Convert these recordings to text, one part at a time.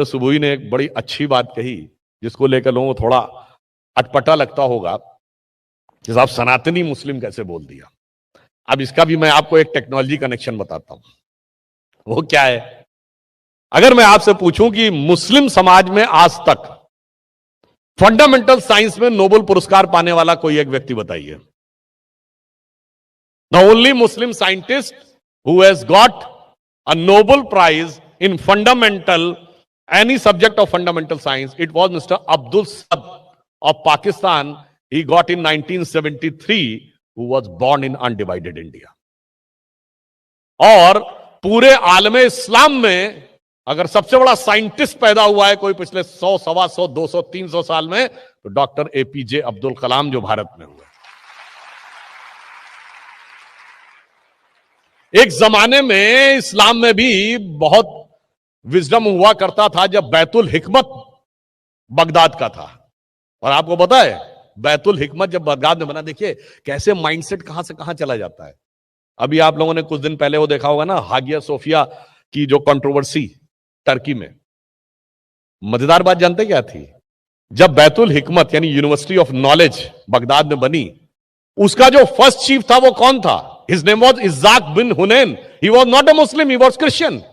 सुबुई ने एक बड़ी अच्छी बात कही जिसको लेकर लोगों को थोड़ा अटपटा लगता होगा कि साहब सनातनी मुस्लिम कैसे बोल दिया। अब इसका भी मैं आपको एक टेक्नोलॉजी कनेक्शन बताता हूं। वो क्या है, अगर मैं आपसे पूछूं कि मुस्लिम समाज में आज तक फंडामेंटल साइंस में नोबेल पुरस्कार पाने वाला कोई एक व्यक्ति बताइए। The only Muslim scientist who has got a Nobel prize in fundamental any subject of fundamental science, it was Mr. Abdul Sadd of Pakistan. He got in 1973, who was born in undivided India. और पूरे आलमे इस्लाम में अगर सबसे बड़ा scientist पैदा हुआ है कोई पिछले 100, 125, 200, 300 साल में, तो डॉक्टर एपीजे अब्दुल कलाम जो भारत में हुए। एक जमाने में इस्लाम में भी बहुत विजडम हुआ करता था जब बैतुल हिकमत बगदाद का था। और आपको पता है बैतुल हिकमत जब बगदाद में बना, देखिए कैसे माइंडसेट कहां से कहां चला जाता है। अभी आप लोगों ने कुछ दिन पहले वो देखा होगा ना, हागिया सोफिया की जो कंट्रोवर्सी टर्की में। मजेदार बात जानते क्या थी, जब बैतुल हिकमत यानी यूनिवर्सिटी ऑफ नॉलेज बगदाद में बनी, उसका जो फर्स्ट चीफ था वो कौन था? His name was Isaac bin Hunain. He was not a Muslim, he was Christian.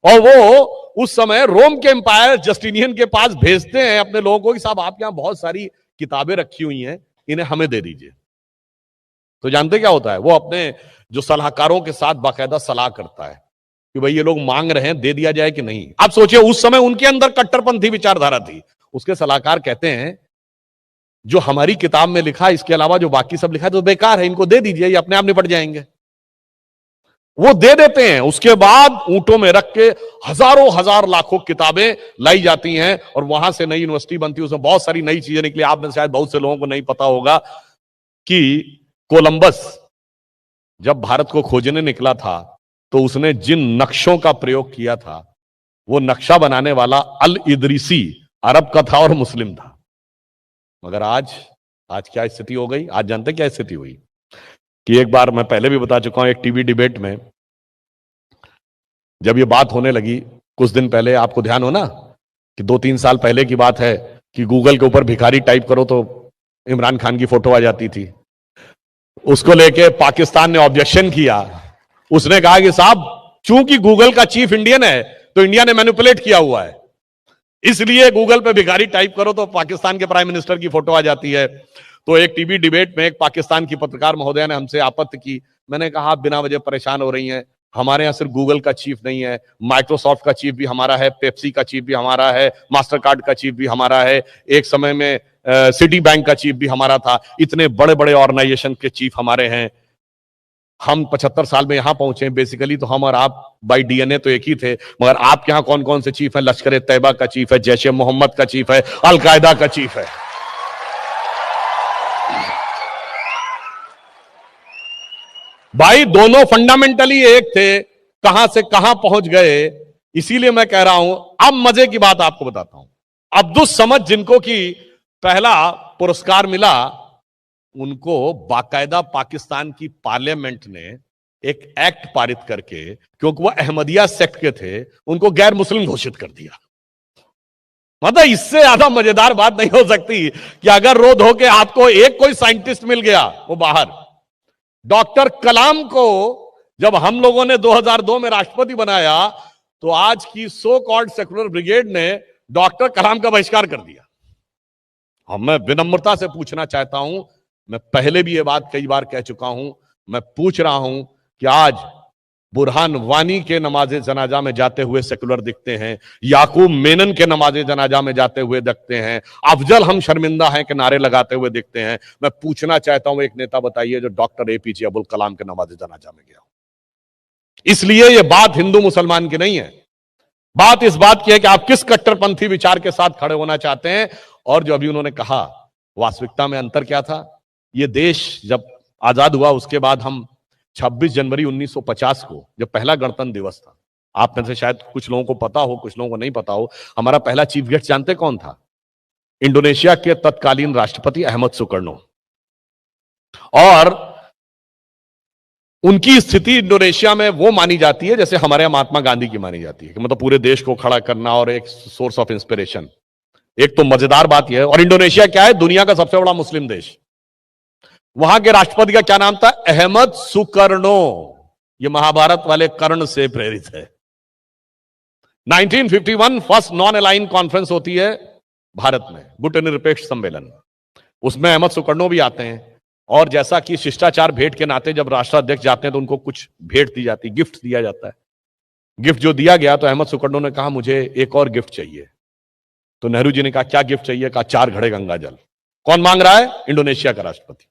और वो उस समय रोम के एम्पायर जस्टिनियन के पास भेजते हैं अपने लोगों को कि साहब आप यहां बहुत सारी किताबें रखी हुई हैं, इन्हें हमें दे दीजिए। तो जानते क्या होता है, वो अपने जो सलाहकारों के साथ बाकायदा सलाह करता है कि भाई ये लोग मांग रहे हैं, दे दिया जाए कि नहीं। आप सोचिए उस समय उनके अंदर कट्टरपंथी विचारधारा थी। उसके सलाहकार कहते हैं जो हमारी किताब में लिखा, इसके अलावा जो बाकी सब लिखा है तो बेकार है, इनको दे दीजिए, ये अपने आप निपट जाएंगे। वो दे देते हैं। उसके बाद ऊंटों में रख के हजारों हजार लाखों किताबें लाई जाती हैं और वहां से नई यूनिवर्सिटी बनती है। उसमें बहुत सारी नई चीजें निकली। आप में शायद बहुत से लोगों को नहीं पता होगा कि कोलंबस जब भारत को खोजने निकला था तो उसने जिन नक्शों का प्रयोग किया था, वो नक्शा बनाने वाला अल इदरीसी अरब का था और मुस्लिम था। मगर आज क्या स्थिति हो गई? आज जानते क्या स्थिति हुई कि एक बार मैं पहले भी बता चुका हूं, एक टीवी डिबेट में जब ये बात होने लगी कुछ दिन पहले, आपको ध्यान हो ना कि 2-3 साल पहले की बात है कि गूगल के ऊपर भिखारी टाइप करो तो इमरान खान की फोटो आ जाती थी। उसको लेके पाकिस्तान ने ऑब्जेक्शन किया। उसने कहा कि साहब चूंकि गूगल का चीफ इंडियन है तो इंडिया ने मैनिपुलेट किया हुआ है, इसलिए गूगल पे भिखारी टाइप करो तो पाकिस्तान के प्राइम मिनिस्टर की फोटो आ जाती है। तो एक टीवी डिबेट में एक पाकिस्तान की पत्रकार महोदया ने हमसे आपत्ति की। मैंने कहा आप बिना वजह परेशान हो रही हैं, हमारे यहां सिर्फ गूगल का चीफ नहीं है, माइक्रोसॉफ्ट का चीफ भी हमारा है, पेप्सी का चीफ भी हमारा है, मास्टर कार्ड का चीफ भी हमारा है, एक समय में सिटी बैंक का चीफ भी हमारा था। इतने बड़े बड़े ऑर्गेनाइजेशन के चीफ हमारे हैं। हम 75 साल में यहां पहुंचे। बेसिकली तो हम और आप बाई डीएनए तो एक ही थे, मगर आपके यहां कौन कौन से चीफ है? लश्कर तैयबा का चीफ है, जैश ए मोहम्मद का चीफ है, अलकायदा का चीफ है। भाई दोनों फंडामेंटली एक थे, कहां से कहां पहुंच गए। इसीलिए मैं कह रहा हूं। अब मजे की बात आपको बताता हूं। अब्दुल समद जिनको की पहला पुरस्कार मिला, उनको बाकायदा पाकिस्तान की पार्लियामेंट ने एक एक्ट पारित करके, क्योंकि वो अहमदिया सेक्ट के थे, उनको गैर मुस्लिम घोषित कर दिया। मतलब इससे ज्यादा मजेदार बात नहीं हो सकती कि अगर रोज हो के आपको एक कोई साइंटिस्ट मिल गया वो बाहर। डॉक्टर कलाम को जब हम लोगों ने 2002 में राष्ट्रपति बनाया तो आज की सो कॉल्ड सेकुलर ब्रिगेड ने डॉक्टर कलाम का बहिष्कार कर दिया। अब मैं विनम्रता से पूछना चाहता हूं, मैं पहले भी ये बात कई बार कह चुका हूं, मैं पूछ रहा हूं कि आज बुरहान वानी के नमाजे जनाजा में जाते हुए सेकुलर दिखते हैं, याकूब मेनन के नमाजे जनाजा में जाते हुए दिखते हैं, अफजल हम शर्मिंदा हैं के नारे लगाते हुए दिखते हैं। मैं पूछना चाहता हूं, एक नेता बताइए जो डॉक्टर एपीजे अब्दुल कलाम के नमाजे जनाजा में गया। इसलिए यह बात हिंदू मुसलमान की नहीं है, बात इस बात की है कि आप किस कट्टरपंथी विचार के साथ खड़े होना चाहते हैं। और जो अभी उन्होंने कहा, वास्तविकता में अंतर क्या था? यह देश जब आजाद हुआ उसके बाद हम 26 जनवरी 1950 को जब पहला गणतंत्र दिवस था, आप में से शायद कुछ लोगों को पता हो, कुछ लोगों को नहीं पता हो, हमारा पहला चीफ गेस्ट जानते कौन था? इंडोनेशिया के तत्कालीन राष्ट्रपति अहमद सुकर्नो। और उनकी स्थिति इंडोनेशिया में वो मानी जाती है जैसे हमारे यहां महात्मा गांधी की मानी जाती है, कि मतलब पूरे देश को खड़ा करना और एक सोर्स ऑफ इंस्पिरेशन। एक तो मजेदार बात यह है, और इंडोनेशिया क्या है, दुनिया का सबसे बड़ा मुस्लिम देश। वहां के राष्ट्रपति का क्या नाम था, अहमद सुकर्णो। ये महाभारत वाले कर्ण से प्रेरित है। 1951 फर्स्ट नॉन अलाइन कॉन्फ्रेंस होती है भारत में, गुटनिरपेक्ष सम्मेलन। उसमें अहमद सुकर्णो भी आते हैं, और जैसा कि शिष्टाचार भेंट के नाते जब राष्ट्राध्यक्ष जाते हैं तो उनको कुछ भेंट दी जाती, गिफ्ट दिया जाता है। गिफ्ट जो दिया गया तो अहमद सुकर्णो ने कहा मुझे एक और गिफ्ट चाहिए। तो नेहरू जी ने कहा क्या गिफ्ट चाहिए, कहा 4 घड़े गंगा जल। कौन मांग रहा है, इंडोनेशिया का राष्ट्रपति।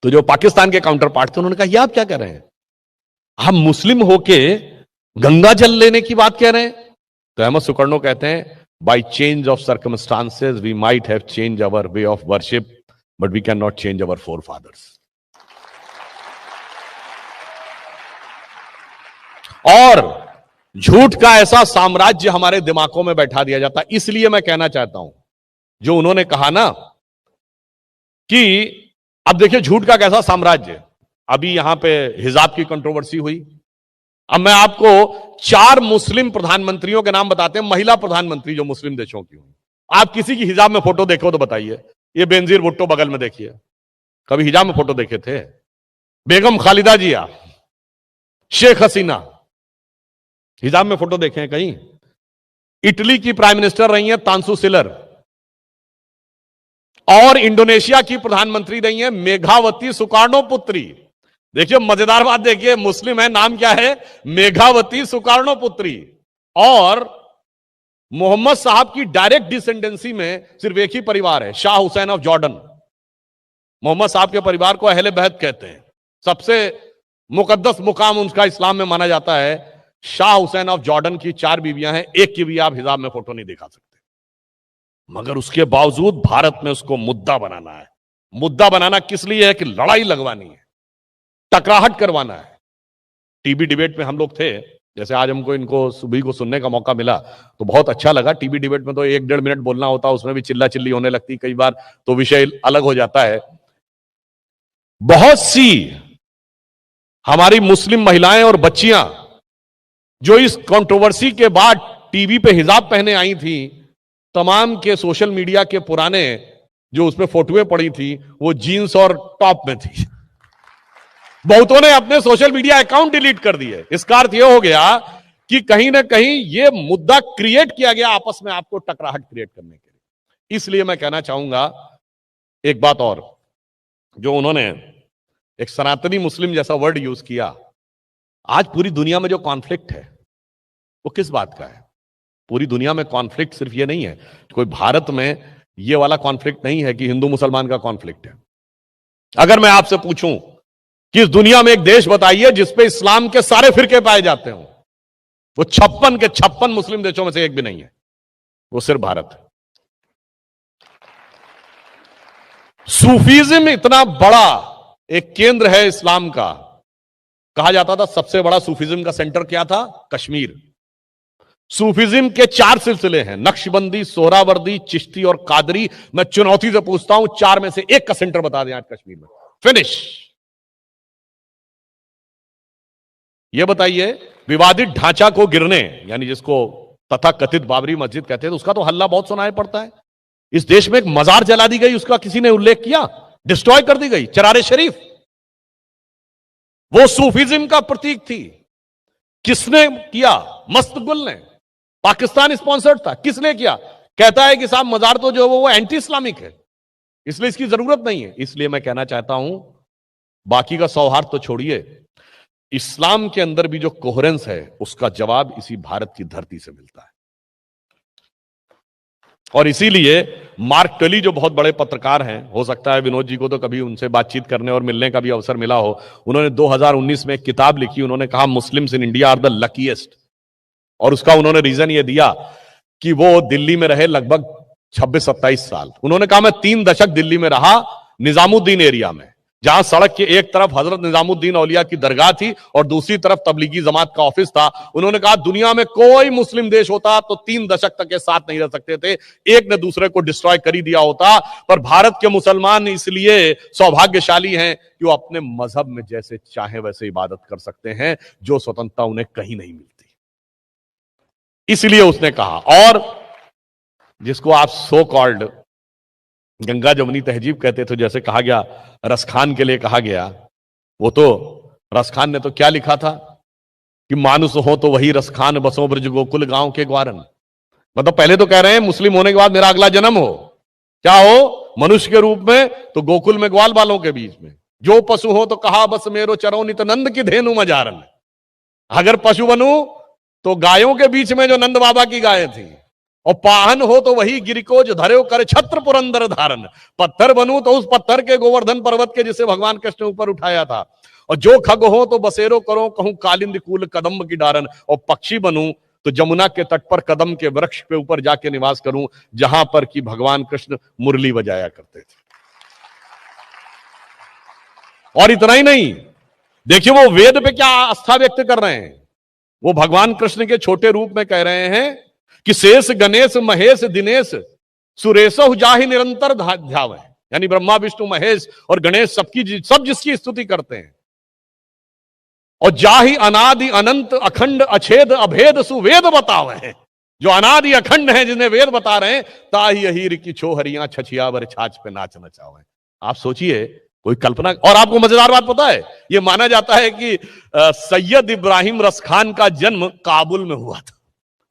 तो जो पाकिस्तान के काउंटर पार्ट थे उन्होंने कहा ये आप क्या कर रहे हैं, हम मुस्लिम होके गंगा जल लेने की बात कह रहे हैं। तो अहमद सुकर्णो कहते हैं by change of circumstances we might have change our way of worship but we can not change our forefathers. और झूठ का ऐसा साम्राज्य हमारे दिमागों में बैठा दिया जाता है। इसलिए मैं कहना चाहता हूं, जो उन्होंने कहा ना कि अब देखिए झूठ का कैसा साम्राज्य। अभी यहां पे हिजाब की कंट्रोवर्सी हुई। अब मैं आपको 4 मुस्लिम प्रधानमंत्रियों के नाम बताते हैं, महिला प्रधानमंत्री जो मुस्लिम देशों की हुई। आप किसी की हिजाब में फोटो देखो तो बताइए। ये बेनजीर भुट्टो बगल में देखिए, कभी हिजाब में फोटो देखे थे? बेगम खालिदा जिया, शेख हसीना, हिजाब में फोटो देखे हैं कहीं? इटली की प्राइम मिनिस्टर रही हैं तांसु सिलर, और इंडोनेशिया की प्रधानमंत्री रही हैं मेघावती सुकार्णो पुत्री। देखिए मजेदार बात देखिए, मुस्लिम है, नाम क्या है, मेघावती सुकार्णो पुत्री। और मोहम्मद साहब की डायरेक्ट डिसेंडेंसी में सिर्फ एक ही परिवार है, शाह हुसैन ऑफ जॉर्डन। मोहम्मद साहब के परिवार को अहले बैत कहते हैं। सबसे मुकद्दस मुकाम उनका इस्लाम में माना जाता है। शाह हुसैन ऑफ जॉर्डन की 4 बीवियां हैं, एक की भी आप हिजाब में फोटो नहीं दिखा सकते। मगर उसके बावजूद भारत में उसको मुद्दा बनाना है। मुद्दा बनाना किस लिए है कि लड़ाई लगवानी है, टकराहट करवाना है। टीबी डिबेट में हम लोग थे, जैसे आज हमको इनको सुबह को सुनने का मौका मिला तो बहुत अच्छा लगा। टीबी डिबेट में तो 1-1.5 मिनट बोलना होता, उसमें भी चिल्ला चिल्ली होने लगती कई बार, तो विषय अलग हो जाता है। बहुत सी हमारी मुस्लिम महिलाएं और बच्चियां जो इस कंट्रोवर्सी के बाद टीवी पे हिजाब पहने आई थी, तमाम के सोशल मीडिया के पुराने जो उसमें फोटोएं पड़ी थी वो जीन्स और टॉप में थी। बहुतों ने अपने सोशल मीडिया अकाउंट डिलीट कर दिए। इसका अर्थ यह हो गया कि कहीं ना कहीं यह मुद्दा क्रिएट किया गया आपस में, आपको टकराहट क्रिएट करने के लिए। इसलिए मैं कहना चाहूंगा एक बात और, जो उन्होंने एक सनातनी मुस्लिम जैसा वर्ड यूज किया। आज पूरी दुनिया में जो कॉन्फ्लिक्ट है वो किस बात का है? पूरी दुनिया में कॉन्फ्लिक्ट सिर्फ ये नहीं है, कोई भारत में ये वाला कॉन्फ्लिक्ट नहीं है कि हिंदू मुसलमान का कॉन्फ्लिक्ट है। अगर मैं आपसे पूछूं कि इस दुनिया में एक देश बताइए जिसपे इस्लाम के सारे फिरके पाए जाते हो, वो 56 के 56 मुस्लिम देशों में से एक भी नहीं है, वो सिर्फ भारत है। सूफीज्म इतना बड़ा एक केंद्र है इस्लाम का। कहा जाता था सबसे बड़ा सूफीज्म का सेंटर क्या था? कश्मीर। सूफीज्म के 4 सिलसिले हैं, नक्शबंदी, सोहरावर्दी, चिश्ती और कादरी। मैं चुनौती से पूछता हूं 4 में से एक का सेंटर बता दें आज कश्मीर में, फिनिश। यह बताइए, विवादित ढांचा को गिरने, यानी जिसको तथा कथित बाबरी मस्जिद कहते हैं, तो उसका तो हल्ला बहुत सुनाई पड़ता है। इस देश में एक मजार जला दी गई, उसका किसी ने उल्लेख किया? डिस्ट्रॉय कर दी गई चरारे शरीफ। वो सूफीज्म का प्रतीक थी। किसने किया? मस्तगुल ने। पाकिस्तान स्पॉन्सर्ड था। किसने किया? कहता है कि साहब मजार तो जो वो एंटी इस्लामिक है, इसलिए इसकी जरूरत नहीं है। इसलिए मैं कहना चाहता हूं, बाकी का सौहार्द तो छोड़िए, इस्लाम के अंदर भी जो कोहेरेंस है उसका जवाब इसी भारत की धरती से मिलता है। और इसीलिए मार्क टली जो बहुत बड़े पत्रकार हैं, हो सकता है विनोद जी को तो कभी उनसे बातचीत करने और मिलने का भी अवसर मिला हो, उन्होंने 2019 में एक किताब लिखी। उन्होंने कहा Muslims in India are the luckiest, और उसका उन्होंने रीजन ये दिया कि वो दिल्ली में रहे लगभग 26-27 साल। उन्होंने कहा मैं 3 दशक दिल्ली में रहा, निजामुद्दीन एरिया में। जहां सड़क के एक तरफ हजरत निजामुद्दीन औलिया की दरगाह थी और दूसरी तरफ तबलीगी जमात का ऑफिस था। उन्होंने कहा दुनिया में कोई मुस्लिम देश होता तो 3 दशक तक के साथ नहीं रह सकते थे, एक ने दूसरे को डिस्ट्रॉय कर ही दिया होता। पर भारत के मुसलमान इसलिए सौभाग्यशाली हैं कि वो अपने मजहब में जैसे चाहे वैसे इबादत कर सकते हैं, जो स्वतंत्रता उन्हें कहीं नहीं मिलती। इसलिए उसने कहा, और जिसको आप सो कॉल्ड गंगा जमुनी तहजीब कहते थे, जैसे कहा गया रसखान के लिए कहा गया, वो तो रसखान ने तो क्या लिखा था कि मानुस हो तो वही रसखान, बसो ब्रज गोकुल गांव के ग्वारन। मतलब पहले तो कह रहे हैं मुस्लिम होने के बाद मेरा अगला जन्म हो, क्या हो, मनुष्य के रूप में, तो गोकुल में ग्वाल बालों के बीच में। जो पशु हो तो कहा बस मेरो चरो नित नंद की धेनु मजारन। अगर पशु बनूं तो गायों के बीच में जो नंद बाबा की गायें थी, और पाहन हो तो वही गिरिकोज धर्यो कर छत्र पुरंदर धारण। पत्थर बनूं तो उस पत्थर के गोवर्धन पर्वत के जिसे भगवान कृष्ण ऊपर उठाया था। और जो खग हो तो बसेरो करो कहूं कालिंद कूल कदम्ब की डारन। और पक्षी बनूं तो जमुना के तट पर कदम के वृक्ष पे ऊपर जाके निवास करूं, जहां पर कि भगवान कृष्ण मुरली बजाया करते थे। और इतना ही नहीं, देखिए वो वेद पे क्या आस्था व्यक्त कर रहे हैं। वो भगवान कृष्ण के छोटे रूप में कह रहे हैं कि शेष गणेश महेश दिनेश सुरेश जाहि निरंतर ध्यावे। यानी ब्रह्मा विष्णु महेश और गणेश सब जिसकी स्तुति करते हैं। और जाहि अनादि अनंत अखंड अछेद अभेद सुवेद बतावे हैं। जो अनादि अखंड है, जिन्हें वेद बता रहे हैं, ताहि अहीर की छोहरियां छछियावर छाछ पे नाच नचावे। आप सोचिए, कोई कल्पना। और आपको मजेदार बात पता है, यह माना जाता है कि सैयद इब्राहिम रसखान का जन्म काबुल में हुआ था।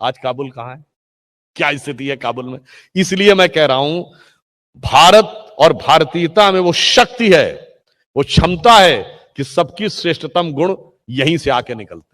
आज काबुल कहां है, क्या स्थिति है काबुल में। इसलिए मैं कह रहा हूं, भारत और भारतीयता में वो शक्ति है, वो क्षमता है कि सबकी श्रेष्ठतम गुण यहीं से आके निकलते हैं।